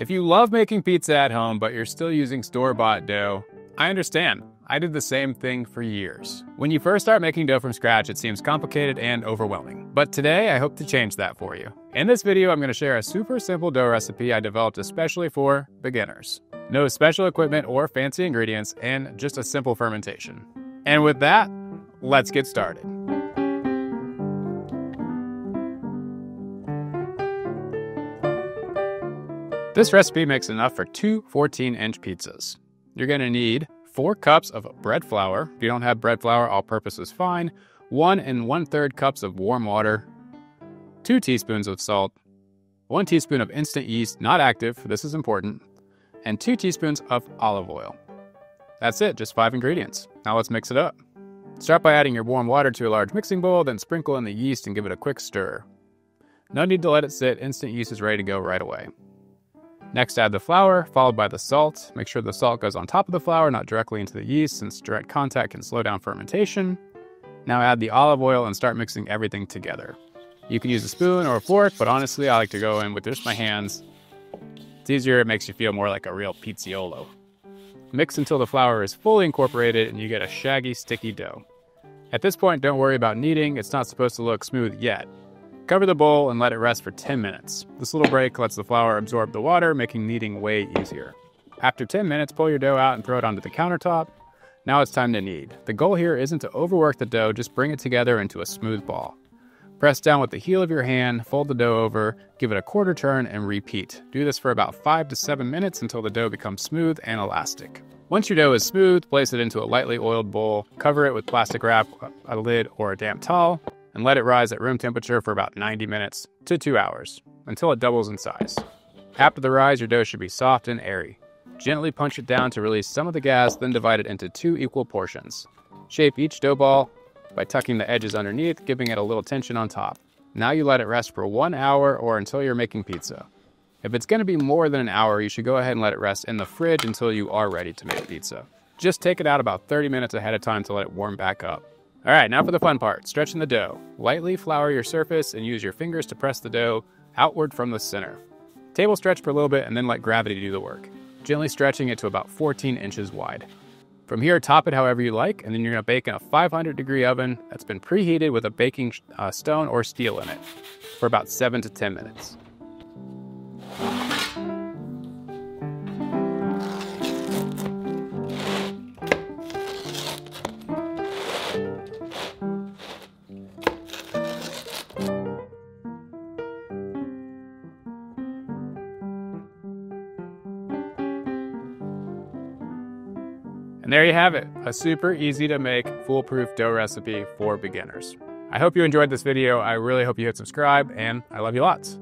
If you love making pizza at home, but you're still using store-bought dough, I understand. I did the same thing for years. When you first start making dough from scratch, it seems complicated and overwhelming. But today, I hope to change that for you. In this video, I'm going to share a super simple dough recipe I developed especially for beginners. No special equipment or fancy ingredients, and just a simple fermentation. And with that, let's get started. This recipe makes enough for two 14-inch pizzas. You're going to need 4 cups of bread flour. If you don't have bread flour, all-purpose is fine. 1 1/3 cups of warm water. 2 teaspoons of salt. 1 teaspoon of instant yeast, not active, this is important. And 2 teaspoons of olive oil. That's it, just 5 ingredients. Now let's mix it up. Start by adding your warm water to a large mixing bowl, then sprinkle in the yeast and give it a quick stir. No need to let it sit, instant yeast is ready to go right away. Next, add the flour, followed by the salt. Make sure the salt goes on top of the flour, not directly into the yeast, since direct contact can slow down fermentation. Now add the olive oil and start mixing everything together. You can use a spoon or a fork, but honestly, I like to go in with just my hands. It's easier, it makes you feel more like a real pizziolo. Mix until the flour is fully incorporated and you get a shaggy, sticky dough. At this point, don't worry about kneading, it's not supposed to look smooth yet. Cover the bowl and let it rest for 10 minutes. This little break lets the flour absorb the water, making kneading way easier. After 10 minutes, pull your dough out and throw it onto the countertop. Now it's time to knead. The goal here isn't to overwork the dough, just bring it together into a smooth ball. Press down with the heel of your hand, fold the dough over, give it a quarter turn, and repeat. Do this for about 5 to 7 minutes until the dough becomes smooth and elastic. Once your dough is smooth, place it into a lightly oiled bowl, cover it with plastic wrap, a lid, or a damp towel, and let it rise at room temperature for about 90 minutes to 2 hours, until it doubles in size. After the rise, your dough should be soft and airy. Gently punch it down to release some of the gas, then divide it into 2 equal portions. Shape each dough ball by tucking the edges underneath, giving it a little tension on top. Now you let it rest for 1 hour or until you're making pizza. If it's going to be more than an hour, you should go ahead and let it rest in the fridge until you are ready to make pizza. Just take it out about 30 minutes ahead of time to let it warm back up. All right, now for the fun part, stretching the dough. Lightly flour your surface and use your fingers to press the dough outward from the center. Table stretch for a little bit and then let gravity do the work, gently stretching it to about 14 inches wide. From here, top it however you like, and then you're gonna bake in a 500-degree oven that's been preheated with a baking stone or steel in it for about 7 to 10 minutes. And there you have it, a super easy to make, foolproof dough recipe for beginners. I hope you enjoyed this video. I really hope you hit subscribe, and I love you lots.